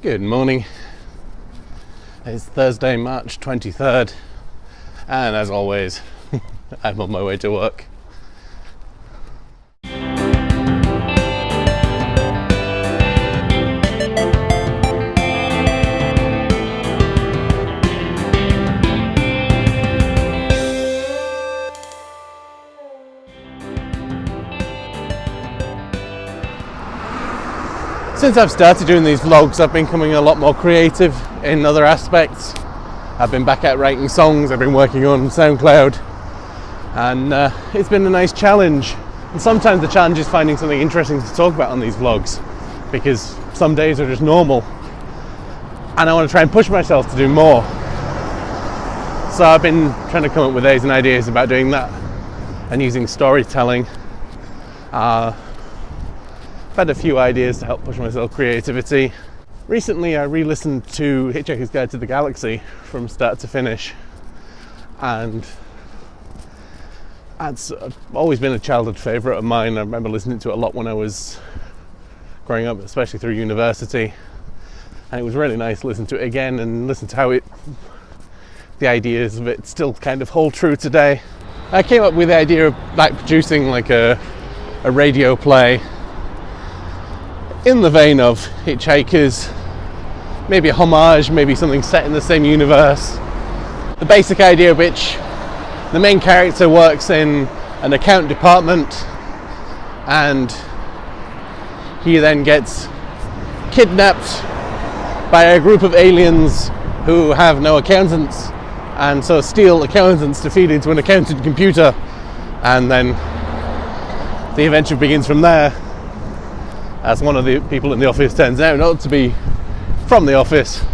Good morning. It's Thursday, March 23rd, and as always, I'm on my way to work. Since I've started doing these vlogs, I've been becoming a lot more creative in other aspects. I've been back out writing songs, I've been working on SoundCloud, and it's been a nice challenge. And sometimes the challenge is finding something interesting to talk about on these vlogs, because some days are just normal, and I want to try and push myself to do more. So I've been trying to come up with ways and ideas about doing that, and using storytelling. I've had a few ideas to help push myself creativity. Recently I re-listened to Hitchhiker's Guide to the Galaxy from start to finish, and that's always been a childhood favourite of mine. I remember listening to it a lot when I was growing up, especially through university, and it was really nice to listen to it again and listen to how the ideas of it still kind of hold true today. I came up with the idea of producing a radio play in the vein of Hitchhikers, maybe a homage, maybe something set in the same universe. The basic idea of which the main character works in an account department, and he then gets kidnapped by a group of aliens who have no accountants, and so steal accountants to feed into an accountant computer, and then the adventure begins from there, as one of the people in the office turns out not to be from the office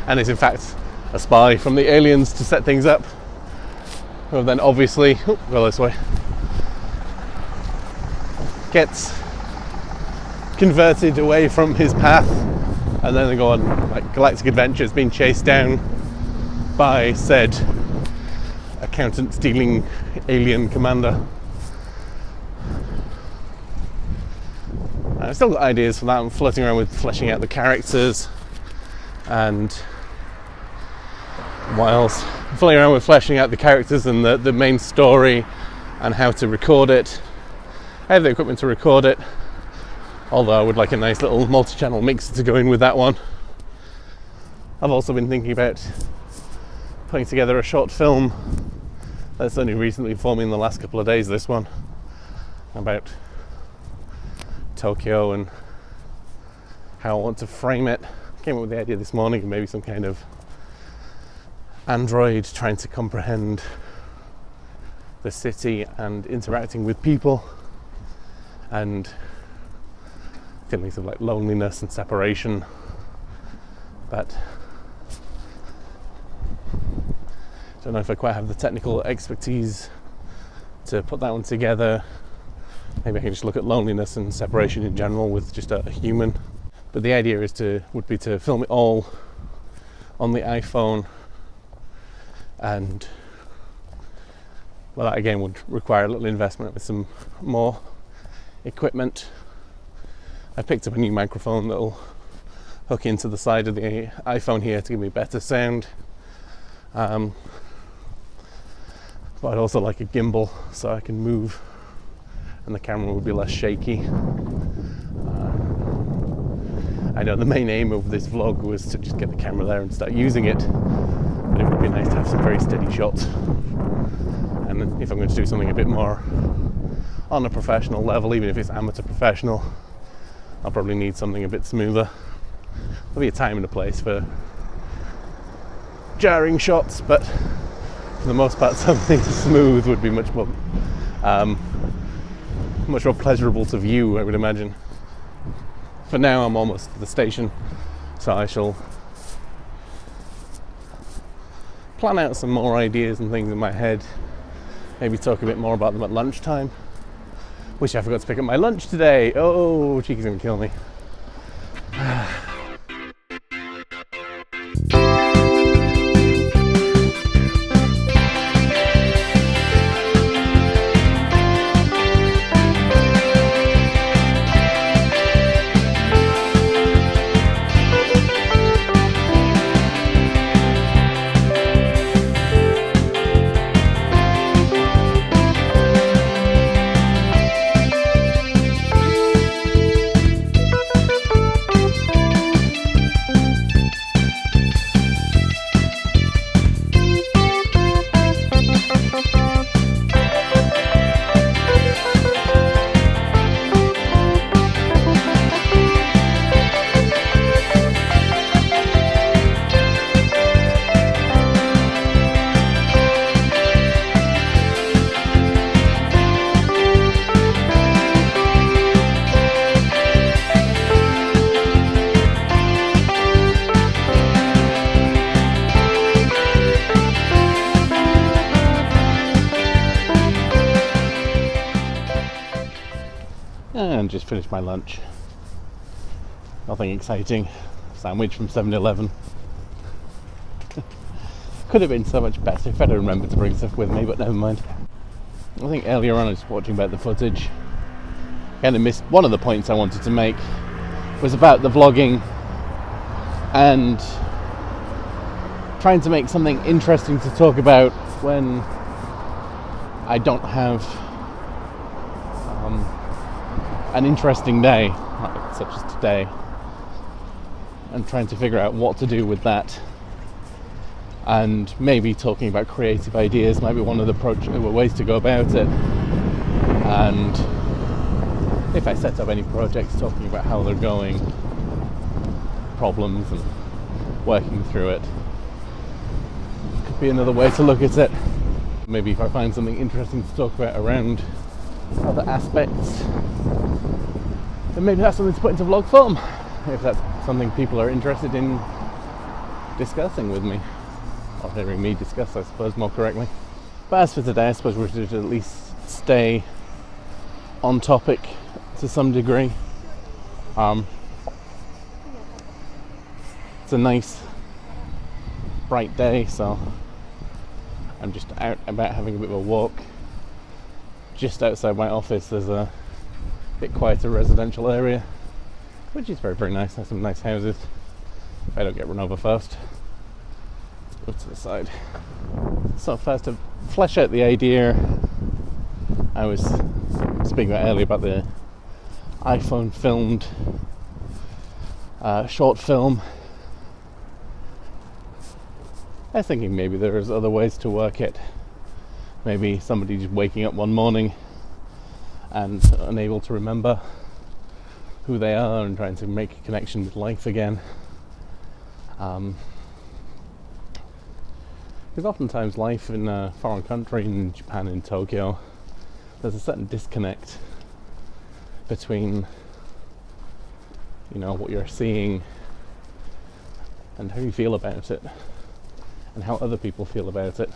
and is in fact a spy from the aliens to set things up, who then obviously go this way, gets converted away from his path, and then they go on galactic adventures being chased down by said accountant stealing alien commander. I've still got ideas for that. I'm flirting around with fleshing out the characters, and whilst flirting around with fleshing out the characters and the main story and how to record it, I have the equipment to record it, although I would like a nice little multi-channel mixer to go in with that one. I've also been thinking about putting together a short film that's only recently forming in the last couple of days, this one, about Tokyo and how I want to frame it. Came up with the idea this morning of maybe some kind of android trying to comprehend the city and interacting with people, and feelings of loneliness and separation. But I don't know if I quite have the technical expertise to put that one together. Maybe I can just look at loneliness and separation in general with just a human. But the idea would be to film it all on the iPhone, and well, that again would require a little investment with some more equipment. I picked up a new microphone that'll hook into the side of the iPhone here to give me better sound. But I'd also like a gimbal so I can move and the camera would be less shaky. I know the main aim of this vlog was to just get the camera there and start using it, but it would be nice to have some very steady shots. And if I'm going to do something a bit more on a professional level, even if it's amateur professional, I'll probably need something a bit smoother. There'll be a time and a place for jarring shots, but for the most part something smooth would be much more pleasurable to view, I would imagine. For now I'm almost at the station, so I shall plan out some more ideas and things in my head, maybe talk a bit more about them at lunchtime. Wish I forgot to pick up my lunch today. Oh, Cheeky's gonna kill me. just finished my lunch. Nothing exciting. Sandwich from 7-Eleven. Could have been so much better if I'd remembered to bring stuff with me, but never mind. I think earlier on I was watching about the footage. Kind of missed one of the points I wanted to make was about the vlogging and trying to make something interesting to talk about when I don't have an interesting day, such as today, and trying to figure out what to do with that. And maybe talking about creative ideas might be one of the ways to go about it. And if I set up any projects, talking about how they're going, problems, and working through it, could be another way to look at it. Maybe if I find something interesting to talk about around other aspects, then maybe that's something to put into vlog form, if that's something people are interested in discussing with me. Or hearing me discuss, I suppose, more correctly. But as for today, I suppose we should at least stay on topic to some degree. It's a nice, bright day, so I'm just out about having a bit of a walk. Just outside my office, there's a bit quieter residential area, which is very, very nice. There's some nice houses, if I don't get run over first. Go to the side. So first, to flesh out the idea I was speaking about earlier about the iPhone filmed short film, I was thinking maybe there's other ways to work it. Maybe somebody just waking up one morning and unable to remember who they are and trying to make a connection with life again. Because oftentimes life in a foreign country, in Japan, in Tokyo, there's a certain disconnect between, what you're seeing and how you feel about it, and how other people feel about it.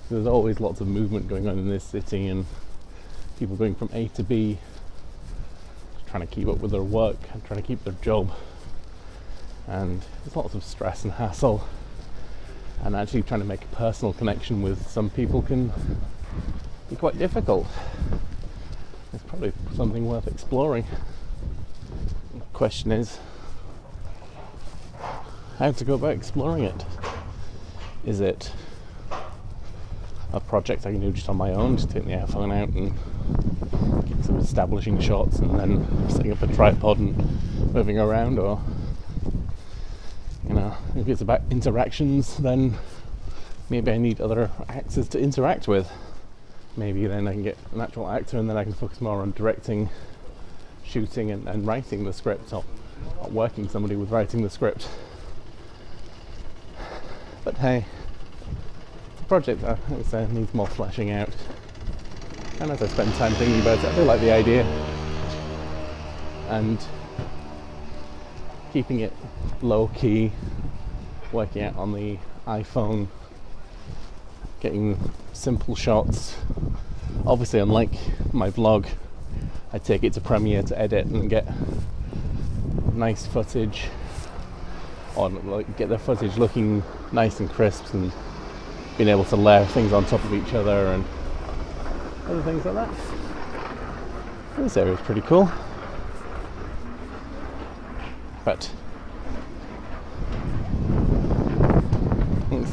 There's always lots of movement going on in this city, and people going from A to B, trying to keep up with their work and trying to keep their job. And there's lots of stress and hassle, and actually trying to make a personal connection with some people can be quite difficult. It's probably something worth exploring. The question is how to go about exploring it. Is it a project I can do just on my own, just take the iPhone out and get some establishing shots and then setting up a tripod and moving around, or if it's about interactions, then maybe I need other actors to interact with. Maybe then I can get an actual actor and then I can focus more on directing, shooting and writing the script, or working somebody with writing the script. But hey, it's a project that needs more fleshing out. And as I spend time thinking about it, I do like the idea. And keeping it low key, working out on the iPhone, getting simple shots. Obviously, unlike my vlog, I take it to Premiere to edit and get nice footage, or get the footage looking nice and crisp, and being able to layer things on top of each other and other things like that. This area is pretty cool. But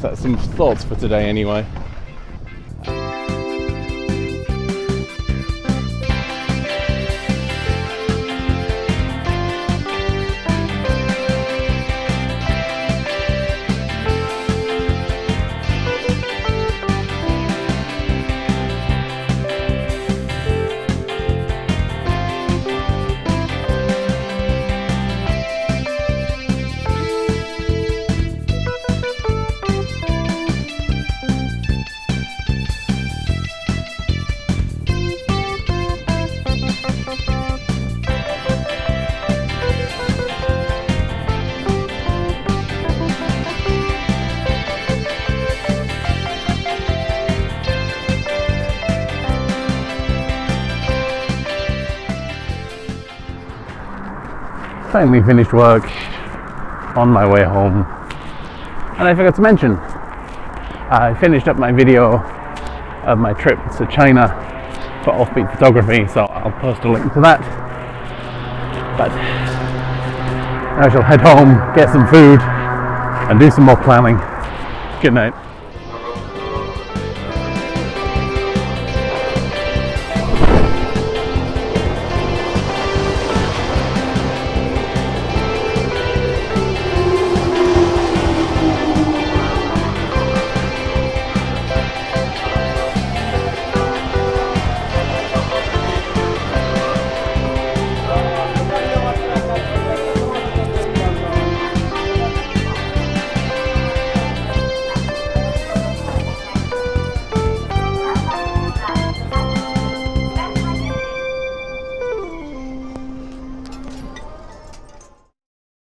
that's some thoughts for today anyway. finally finished work, on my way home. And I forgot to mention, I finished up my video of my trip to China for offbeat photography, so I'll post a link to that. But I shall head home, get some food, and do some more planning. Good night.